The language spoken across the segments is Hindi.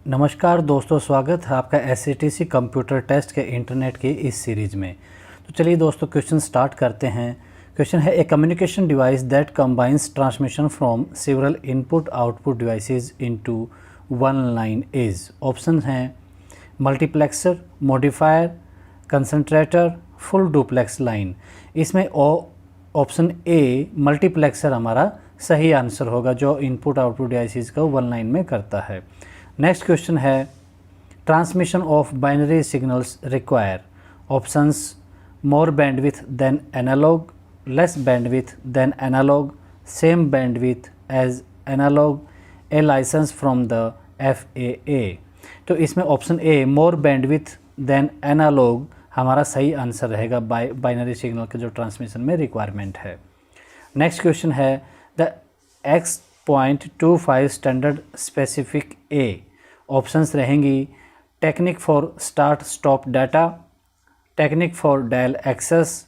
नमस्कार दोस्तों, स्वागत है आपका एससीटीसी कंप्यूटर टेस्ट के इंटरनेट की इस सीरीज़ में। तो चलिए दोस्तों, क्वेश्चन स्टार्ट करते हैं। क्वेश्चन है, a communication device that combines transmission from several input output devices into one line is. Option हैं multiplexer, modifier, concentrator, full duplex line. इसमें ऑप्शन ए मल्टीप्लेक्सर हमारा सही आंसर होगा, जो इनपुट आउटपुट डिवाइसेस को वन लाइन में करता है। नेक्स्ट क्वेश्चन है, transmission of binary signals require. Options more bandwidth than analogue, less bandwidth than analogue, same bandwidth as analogue, a licence from the FAA। तो इसमें option A more bandwidth than analog हमारा सही आंसर रहेगा, बाइनरी सिग्नल के जो ट्रांसमिशन में रिक्वायरमेंट है। नेक्स्ट क्वेश्चन है, the X.25 standard specific a. Options रहेंगी technique for start stop data, technique for dial access,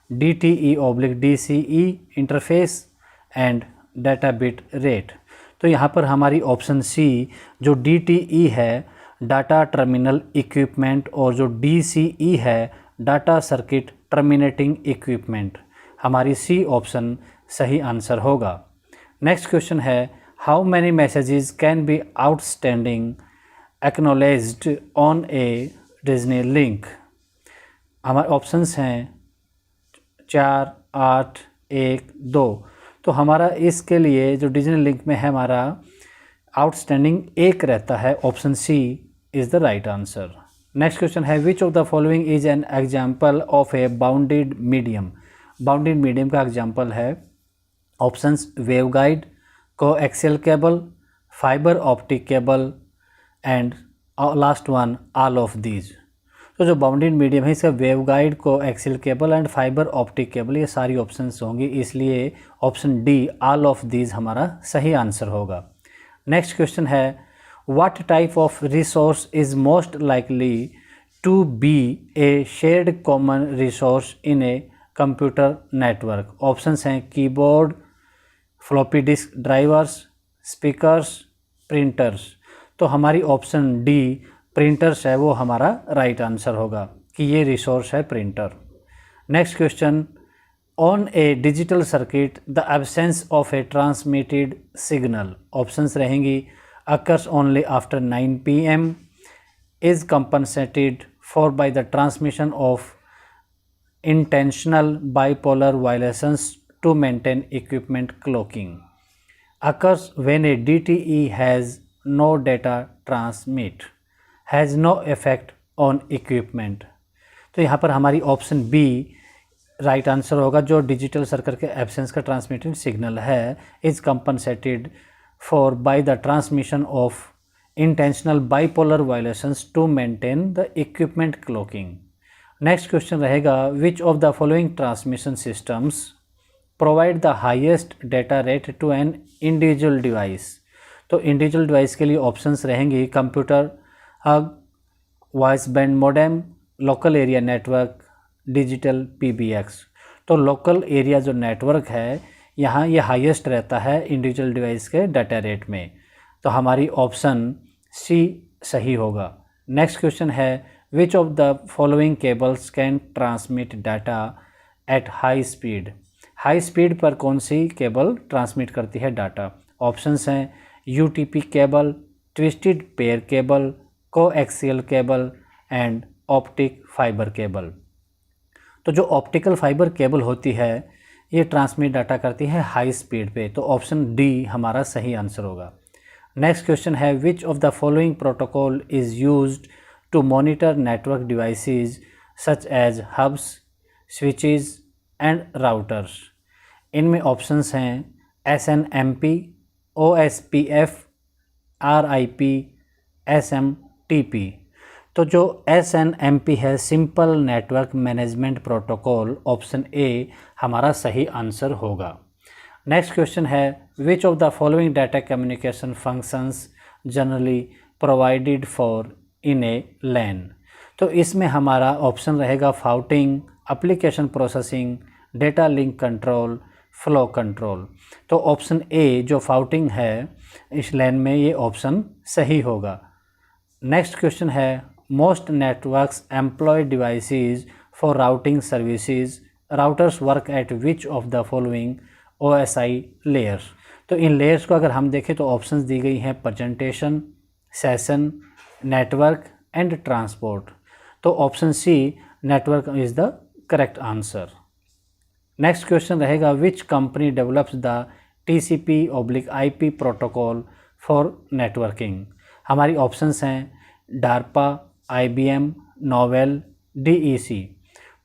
DTE/DCE interface and data bit rate. तो यहाँ पर हमारी ऑप्शन सी जो DTE है डाटा टर्मिनल इक्विपमेंट और जो DCE है डाटा सर्किट टर्मिनेटिंग इक्विपमेंट, हमारी सी ऑप्शन सही आंसर होगा। नेक्स्ट क्वेश्चन है, how many messages can be outstanding acknowledged on A Disney link. हमारे ऑप्शंस हैं 4, 8, 1, 2। तो हमारा इसके लिए जो डिज्नी लिंक में है हमारा आउटस्टैंडिंग 1 रहता है। Option C is the right answer. Next question है, which of the following is an example of a bounded medium. Bounded medium का एग्जाम्पल है options waveguide, coaxial cable, fibre optic cable and last one all of these. तो जो बाउंडेड मीडियम है इसका waveguide, coaxial cable and fibre optic cable ये सारी ऑप्शंस होंगी, इसलिए option D all of these हमारा सही आंसर होगा। नेक्स्ट क्वेश्चन है, what type of resource is most likely to be a shared common resource in a computer network. Options हैं keyboard, floppy disk drivers, speakers, printers. तो हमारी ऑप्शन डी प्रिंटर्स है वो हमारा राइट आंसर होगा कि ये रिसोर्स है printer. Next question, on a digital circuit the absence of a transmitted signal. Options रहेंगी occurs only after 9 PM, is compensated for by the transmission of intentional bipolar violations to maintain equipment clocking, occurs when a DTE has no data transmit, has no effect on equipment। तो यहाँ पर हमारी ऑप्शन बी राइट आंसर होगा, जो डिजिटल सर्किट के एब्सेंस का ट्रांसमिटेड सिग्नल है is compensated for by the transmission of intentional bipolar violations to maintain the equipment clocking. Next question रहेगा, which of the following transmission systems provide the highest data rate to an individual device. तो इंडिविजुअल डिवाइस के लिए ऑप्शंस रहेंगी computer hub, voice band modem, local area network, digital PBX। तो लोकल एरिया जो नेटवर्क है यहाँ ये हाईएस्ट रहता है इंडिविजुअल डिवाइस के डाटा रेट में, तो हमारी ऑप्शन सी सही होगा। नेक्स्ट क्वेश्चन है, which of the following cables can transmit data at high speed. High speed पर कौन सी केबल ट्रांसमिट करती है डाटा। ऑप्शंस हैं UTP cable, twisted pair cable, coaxial cable and optic fibre cable. तो जो ऑप्टिकल फाइबर केबल होती है ये ट्रांसमिट डाटा करती है हाई स्पीड पे, तो ऑप्शन डी हमारा सही आंसर होगा। नेक्स्ट क्वेश्चन है, which of the following protocol is used to monitor network devices such as hubs, switches and routers। इनमें ऑप्शंस हैं SNMP, OSPF, RIP, SMTP। तो जो SNMP है simple network management protocol, option A हमारा सही आंसर होगा। नेक्स्ट क्वेश्चन है, which of the following data communication functions generally provided for in a LAN। तो इसमें हमारा ऑप्शन रहेगा routing, application processing, data link control, flow control. तो ऑप्शन ए जो फाउटिंग है इस LAN में ये ऑप्शन सही होगा। नेक्स्ट क्वेश्चन है most networks employ devices for routing services, routers work at which of the following OSI layers. तो इन लेयर्स को अगर हम देखें तो ऑप्शंस दी गई हैं presentation, session, network and transport. तो option C network is the correct answer. Next question रहेगा which company develops the TCP/IP protocol for networking. हमारी ऑप्शंस हैं डार्पा, IBM, नोवेल, DEC।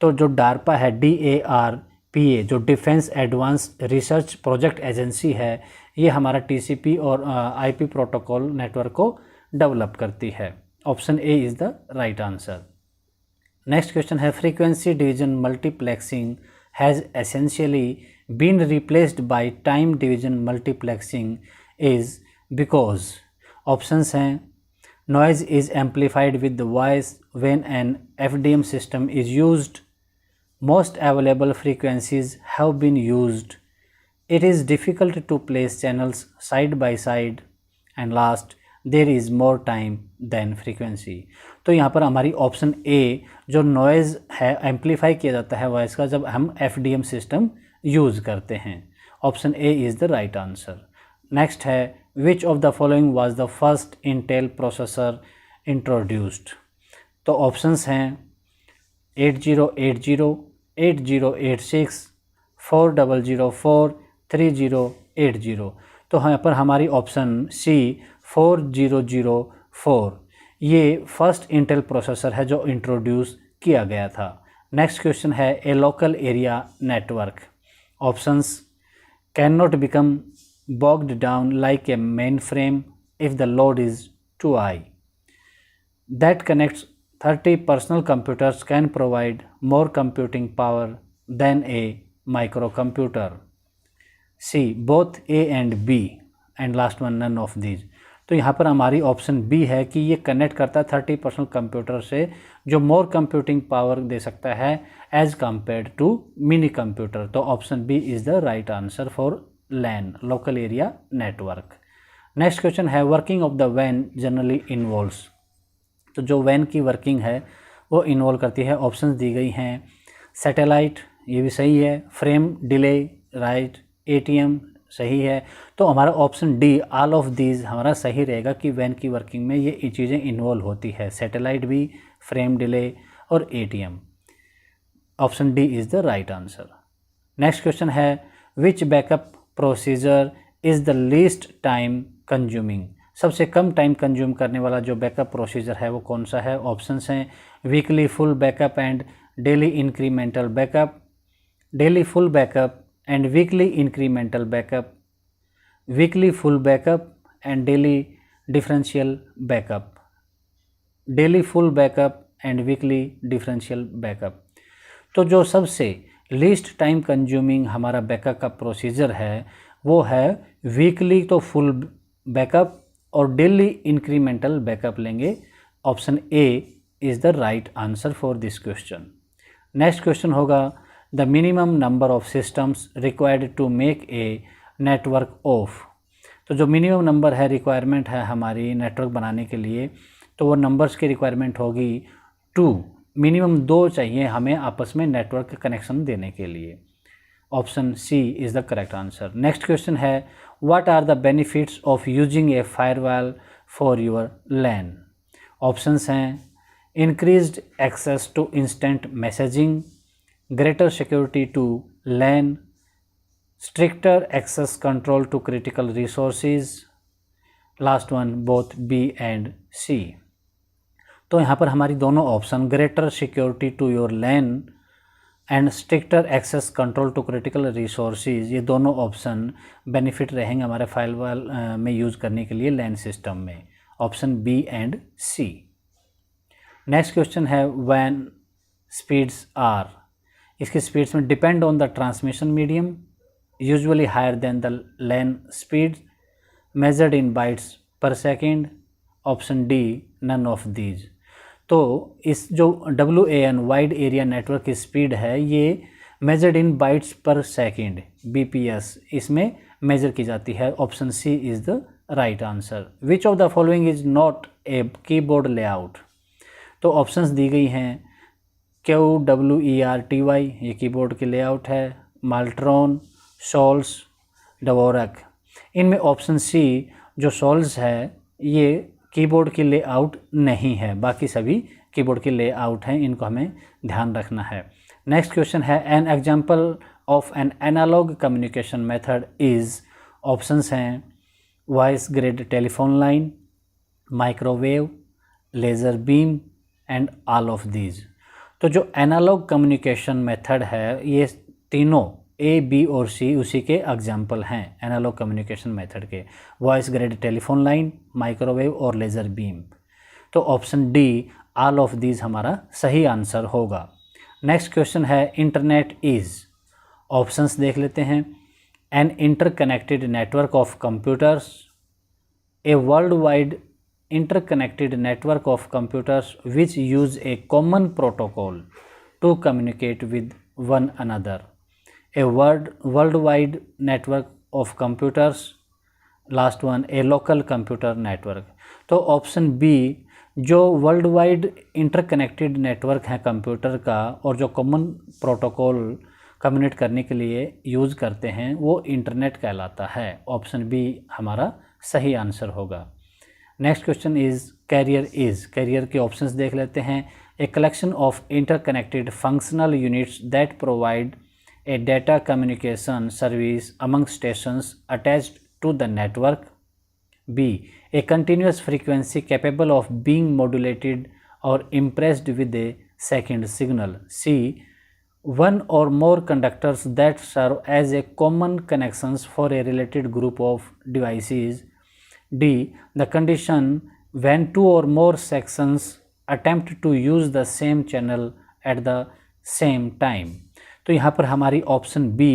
तो जो डार्पा है DARPA जो defence advance research project agency है, ये हमारा TCP और IP प्रोटोकॉल नेटवर्क को डेवलप करती है। Option A is the right answer. Next question है frequency division multiplexing has essentially been replaced by time division multiplexing is because. Options हैं noise is amplified with the voice when an FDM system is used, most available frequencies have been used, it is difficult to place channels side by side, and last there is more time than frequency। तो यहाँ पर हमारी ऑप्शन ए जो नॉइज़ है एम्पलीफाई किया जाता है वॉइस का जब हम FDM सिस्टम यूज़ करते हैं। Option A is the right answer. Next है which of the following was the first Intel processor introduced. तो ऑप्शंस हैं 8080, 8086, 4004, 3080। तो यहाँ पर हमारी ऑप्शन सी 4004 ये फर्स्ट इंटेल प्रोसेसर है जो इंट्रोड्यूस किया गया था। नेक्स्ट क्वेश्चन है ए local area network. Options can not become bogged down like a mainframe if the load is too high, that connects 30 personal computers can provide more computing power than a microcomputer। C both A and B and last one none of these। तो यहाँ पर हमारी ऑप्शन बी है कि ये कनेक्ट करता है 30 पर्सनल कंप्यूटर से जो मोर कंप्यूटिंग पावर दे सकता है as compare to mini computer. तो option B is the right answer for LAN local area network. Next question है वर्किंग ऑफ द वैन जनरली इन्वॉल्व्स। तो जो वैन की वर्किंग है वो इन्वॉल्व करती है। ऑप्शंस दी गई हैं सैटेलाइट, ये भी सही है, फ्रेम डिले राइट, ATM सही है। तो हमारा option D all of these हमारा सही रहेगा कि वैन की वर्किंग में ये चीज़ें इन्वॉल्व होती है, सैटेलाइट भी, फ्रेम डिले और ATM। Option D is the right answer. Next question है which backup procedure is the least time consuming. सबसे कम टाइम कंज्यूम करने वाला जो बैकअप प्रोसीजर है वो कौन सा है। ऑप्शंस हैं weekly full backup and daily incremental backup, daily full backup and weekly incremental backup, weekly full backup and daily differential backup, daily full backup and weekly differential backup. तो जो सबसे लीस्ट टाइम कंज्यूमिंग हमारा बैकअप का प्रोसीजर है वो है वीकली तो फुल बैकअप और डेली इंक्रीमेंटल बैकअप लेंगे। Option A is the right answer for this question. Next question होगा the minimum number of systems required to make a network of. तो जो मिनिमम नंबर है रिक्वायरमेंट है हमारी नेटवर्क बनाने के लिए तो वो नंबर्स की रिक्वायरमेंट होगी 2, मिनिमम 2 चाहिए हमें आपस में नेटवर्क कनेक्शन देने के लिए। Option C is the correct answer. Next question है what are the benefits of using a firewall for your LAN। Options हैं increased access to instant messaging, greater security to LAN, stricter access control to critical resources, last one both B and C. तो यहाँ पर हमारी दोनों option greater security to your LAN and stricter access control to critical resources ये दोनों ऑप्शन बेनिफिट रहेंगे हमारे फायरवॉल में यूज़ करने के लिए LAN सिस्टम में। Option B and C. Next question है व्हेन स्पीड्स आर। इसकी स्पीड्स में depend on the transmission medium, usually higher than the LAN speed, measured in bytes per second. Option D none of these. तो इस जो WAN वाइड एरिया नेटवर्क की स्पीड है ये measured in bytes per second BPS इसमें मेजर की जाती है। Option C is the right answer. Which of the following is not a keyboard layout. तो ऑप्शंस दी गई हैं QWERTY, ये कीबोर्ड की लेआउट है, माल्ट्रॉन, सोल्स, डवोरक। इनमें ऑप्शन सी जो सोल्स है ये कीबोर्ड की लेआउट नहीं है, बाकी सभी कीबोर्ड की लेआउट हैं, इनको हमें ध्यान रखना है। नेक्स्ट क्वेश्चन है an example of an analog communication method is. Options हैं voice grid telephone line, microwave, laser beam and all of these. तो जो एनालॉग कम्युनिकेशन मेथड है ये तीनों ए, बी और सी उसी के एग्जाम्पल हैं एनालॉग कम्युनिकेशन मेथड के, voice grid telephone line, microwave और लेज़र बीम। तो option D all of these हमारा सही आंसर होगा। नेक्स्ट क्वेश्चन है इंटरनेट इज़। ऑप्शंस देख लेते हैं। An interconnected network of computers, a world wide interconnected network of computers which use a common protocol to communicate with one another, a worldwide network of computers, last one a local computer network। तो ऑप्शन बी जो वर्ल्ड वाइड इंटरकनेक्टेड नेटवर्क है कंप्यूटर का और जो कॉमन प्रोटोकॉल कम्युनिकेट करने के लिए यूज़ करते हैं वो इंटरनेट कहलाता है। ऑप्शन बी हमारा सही आंसर होगा। Next question is carrier is. Carrier के ऑप्शंस देख लेते हैं। A collection of interconnected functional units that provide a data communication service among stations attached to the network. B a continuous frequency capable of being modulated और impressed with a second signal. C one और more conductors that serve as a common connections for a related group of devices. D. The condition when two or more sections attempt to use the same channel at the same time। तो यहाँ पर हमारी option B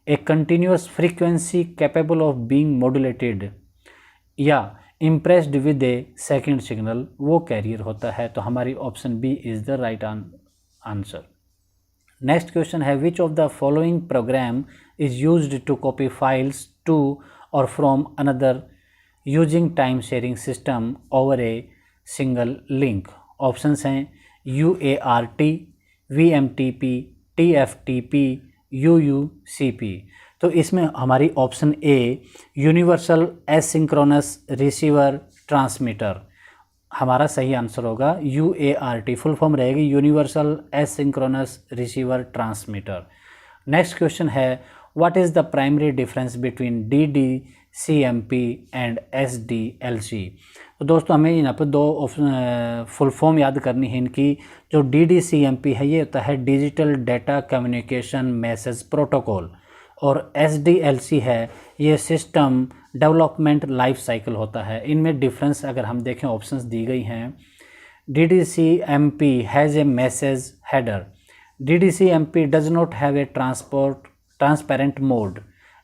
a continuous frequency capable of being modulated या impressed with a second signal वो कैरियर होता है। तो हमारी option B is the right answer. Next question है which of the following program is used to copy files to और from another using time sharing system over a single link. Options हैं UART, VMTP, TFTP, UUCP। तो इसमें हमारी option A universal asynchronous receiver transmitter हमारा सही आंसर होगा। UART फुल फॉर्म रहेगी universal asynchronous receiver transmitter. Next question है what is the primary difference between DDCMP and SDLC। तो दोस्तों हमें यहाँ पर दो फुल फॉर्म याद करनी है इनकी। जो DDCMP है ये होता है digital data communication message protocol और SDLC है ये सिस्टम डेवलपमेंट लाइफ साइकिल होता है। इनमें डिफरेंस अगर हम देखें ऑप्शंस दी गई हैं। DDCMP has a message header. DDCMP does not have a transparent mode।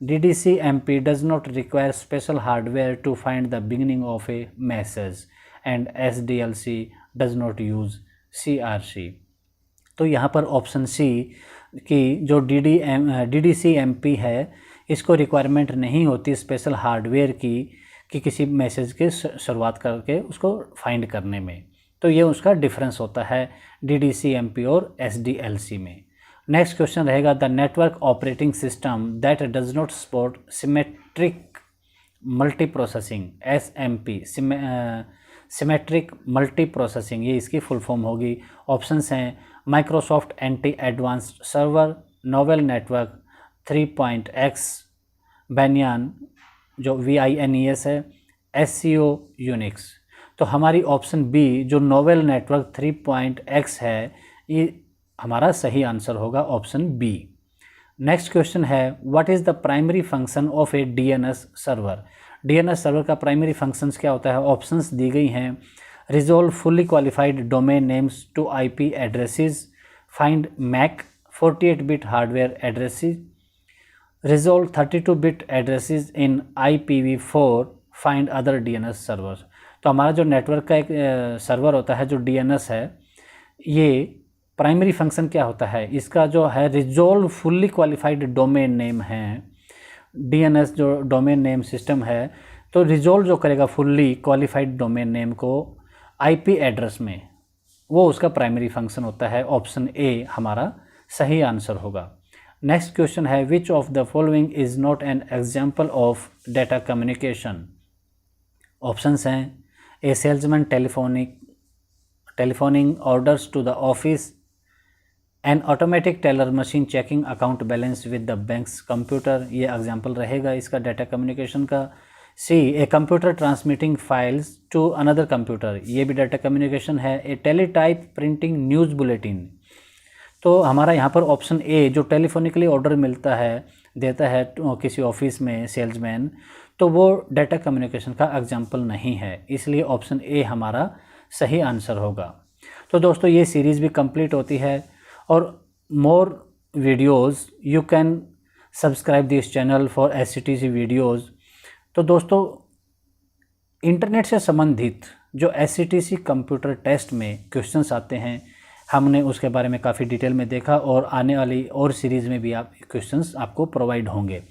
DDCMP does not require special hardware to find the beginning of a message and SDLC does not use CRC। तो यहाँ पर ऑप्शन सी की जो DDCMP है इसको रिक्वायरमेंट नहीं होती स्पेशल हार्डवेयर की कि किसी मैसेज के शुरुआत करके उसको फाइंड करने में। तो ये उसका डिफरेंस होता है DDCMP और SDLC में। नेक्स्ट क्वेश्चन रहेगा the network operating system that does not support symmetric multi processing SMP symmetric multi processing ये इसकी फुल फॉर्म होगी। ऑप्शंस हैं Microsoft anti advanced server, novel network, 3.x, banyan जो VINES है, SCO यूनिक्स। तो हमारी ऑप्शन बी जो नोवेल नेटवर्क 3.x है ये हमारा सही आंसर होगा ऑप्शन बी। नेक्स्ट क्वेश्चन है what is the primary function of A DNS server. DNS server का प्राइमरी फंक्शंस क्या होता है। ऑप्शंस दी गई हैं resolve fully qualified domain names to IP addresses, find MAC 48-bit hardware addresses, resolve 32-bit addresses in IPv4, find other DNS server. तो हमारा जो नेटवर्क का एक सर्वर होता है जो DNS है ये प्राइमरी फंक्शन क्या होता है इसका जो है resolve fully qualified domain name है। DNS जो डोमेन नेम सिस्टम है तो रिजोल्व जो करेगा फुल्ली क्वालिफाइड डोमेन नेम को आईपी एड्रेस में, वो उसका प्राइमरी फंक्शन होता है। ऑप्शन ए हमारा सही आंसर होगा। नेक्स्ट क्वेश्चन है, which of the following is not an example of data communication. Options हैं, a salesman telephoning orders to the office, an automatic teller machine checking account balance with the bank's computer, ये एग्जाम्पल रहेगा इसका डाटा कम्युनिकेशन का। C, a computer transmitting files to another computer, ये भी डाटा कम्युनिकेशन है। A teletype printing news bulletin, तो हमारा यहाँ पर ऑप्शन ए जो टेलीफोनिकली ऑर्डर देता है किसी ऑफिस में सेल्समैन, तो वो डाटा कम्युनिकेशन का एग्जाम्पल नहीं है, इसलिए ऑप्शन ए हमारा सही आंसर होगा। तो दोस्तों ये सीरीज़ भी कंप्लीट होती है, और more videos you can subscribe this channel for SCTC videos. तो दोस्तों इंटरनेट से संबंधित जो SCTC कंप्यूटर टेस्ट में क्वेश्चंस आते हैं, हमने उसके बारे में काफ़ी डिटेल में देखा, और आने वाली और सीरीज़ में भी आप क्वेश्चंस आपको प्रोवाइड होंगे।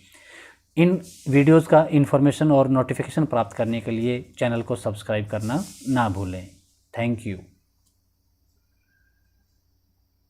इन वीडियोस का इन्फॉर्मेशन और नोटिफिकेशन प्राप्त करने के लिए चैनल को सब्सक्राइब करना ना भूलें। Thank you.